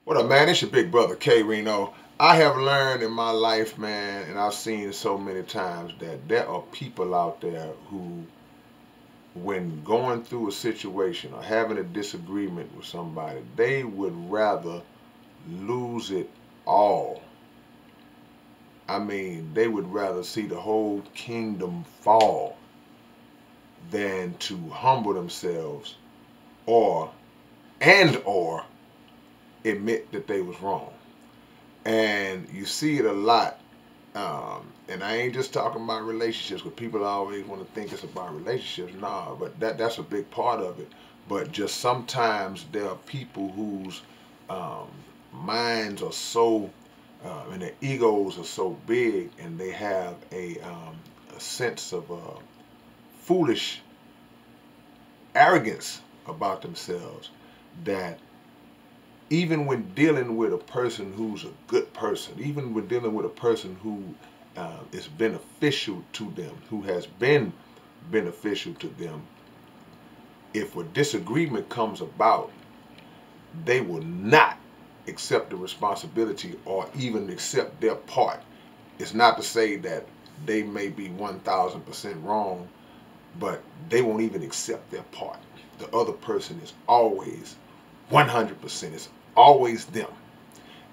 What up, man? It's your big brother, K-Rino. I have learned in my life, man, and I've seen so many times that there are people out there who, when going through a situation or having a disagreement with somebody, they would rather lose it all. I mean, they would rather see the whole kingdom fall than to humble themselves or or admit that they was wrong. And you see it a lot. And I ain't just talking about relationships, because people always want to think it's about relationships. Nah, but that's a big part of it. But just sometimes there are people whose um, minds are so, and their egos are so big, and they have a sense of foolish arrogance about themselves that even when dealing with a person who's a good person, even when dealing with a person who is beneficial to them, who has been beneficial to them, if a disagreement comes about, they will not accept the responsibility or even accept their part. It's not to say that they may be 1,000% wrong, but they won't even accept their part. The other person is always 100%. It's always them,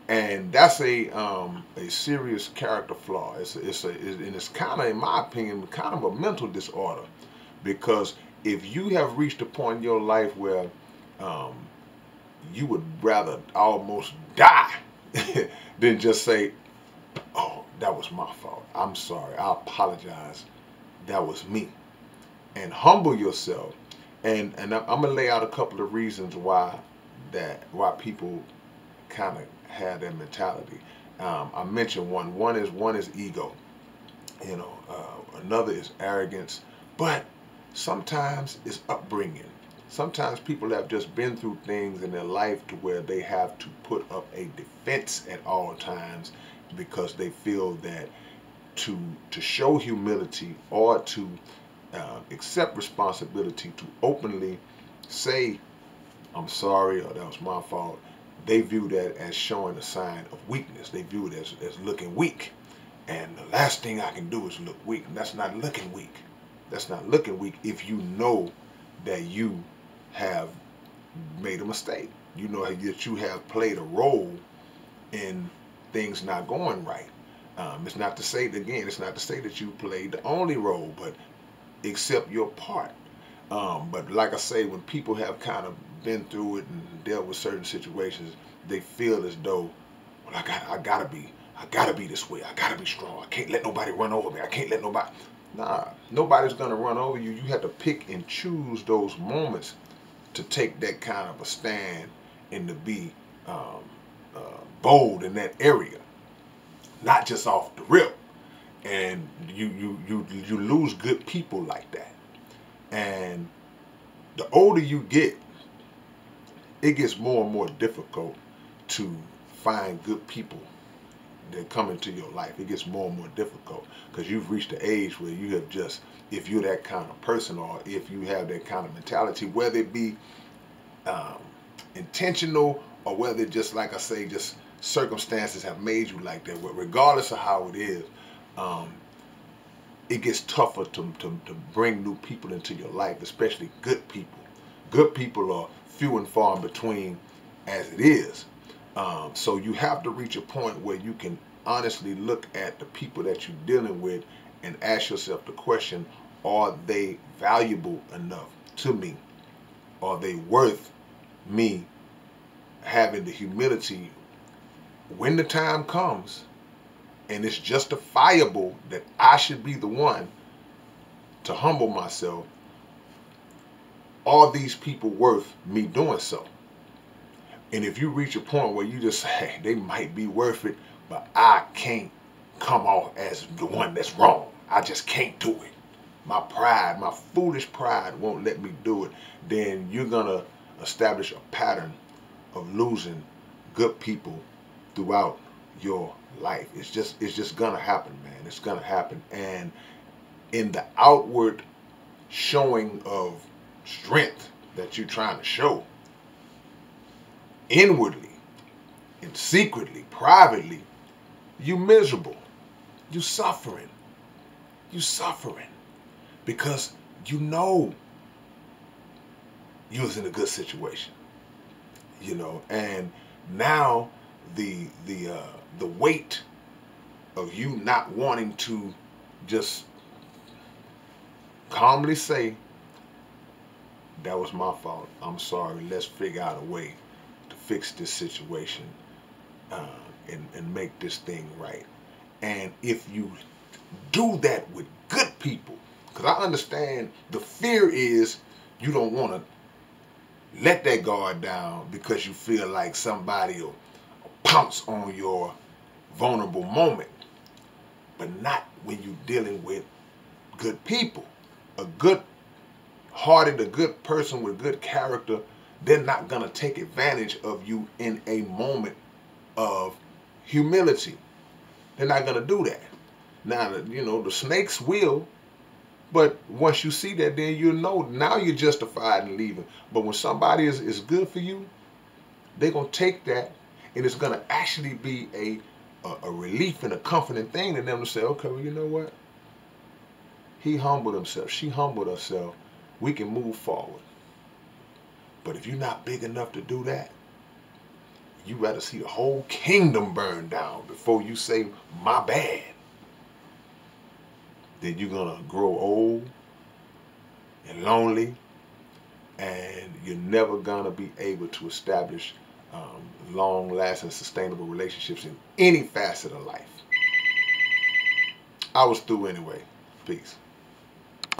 and that's a serious character flaw. And it's kind of, in my opinion, kind of a mental disorder, because if you have reached a point in your life where um, you would rather almost die than just say, "Oh, that was my fault. I'm sorry. I apologize. That was me," and humble yourself. And I'm gonna lay out a couple of reasons why people kind of have that mentality. I mentioned one. One is ego. Another is arrogance. But sometimes it's upbringing. Sometimes people have just been through things in their life to where they have to put up a defense at all times, because they feel that to show humility or to accept responsibility, to openly say, "I'm sorry," or "that was my fault," they view that as showing a sign of weakness. They view it as looking weak. And the last thing I can do is look weak. And that's not looking weak. That's not looking weak if you know that you have made a mistake. You know that you have played a role in things not going right. It's not to say, again, it's not to say that you played the only role, but accept your part. But like I say, when people have kind of been through it and dealt with certain situations, they feel as though, well, I gotta be this way. I gotta be strong. I can't let nobody run over me. I can't let nobody. Nah, nobody's gonna run over you. You have to pick and choose those moments to take that kind of a stand and to be um, uh, bold in that area, not just off the rip. And you lose good people like that. And the older you get, it gets more and more difficult to find good people that come into your life. It gets more and more difficult because you've reached the age where you have just, if you're that kind of person, or if you have that kind of mentality, whether it be um, intentional or whether it just, like I say, just circumstances have made you like that, regardless of how it is, um, it gets tougher to bring new people into your life, especially good people. Good people are few and far in between as it is. So you have to reach a point where you can honestly look at the people that you're dealing with and ask yourself the question, are they valuable enough to me? Are they worth me having the humility when the time comes and it's justifiable that I should be the one to humble myself? Are these people worth me doing so? And if you reach a point where you just say, hey, they might be worth it, but I can't come off as the one that's wrong. I just can't do it. My pride, my foolish pride won't let me do it. Then you're going to establish a pattern of losing good people throughout your life. It's just going to happen, man. It's going to happen. And in the outward showing of strength that you're trying to show, inwardly and secretly, privately, you miserable. You suffering. You suffering. Because you know you was in a good situation. And now the weight of you not wanting to just calmly say, that was my fault. I'm sorry. Let's figure out a way to fix this situation, uh, and make this thing right. And if you do that with good people, because I understand the fear is you don't want to let that guard down because you feel like somebody will pounce on your vulnerable moment, but not when you're dealing with good people. A good hearted, a good person with good character, they're not going to take advantage of you in a moment of humility. They're not going to do that. Now, the snakes will, but once you see that, then you know now you're justified in leaving. But when somebody is good for you, they're going to take that, and it's going to actually be a relief and a comforting thing to them to say, okay, well, you know what? He humbled himself. She humbled herself. We can move forward. But if you're not big enough to do that, you rather see the whole kingdom burn down before you say, my bad. Then you're going to grow old and lonely, and you're never going to be able to establish long-lasting, sustainable relationships in any facet of life. I was through anyway. Peace.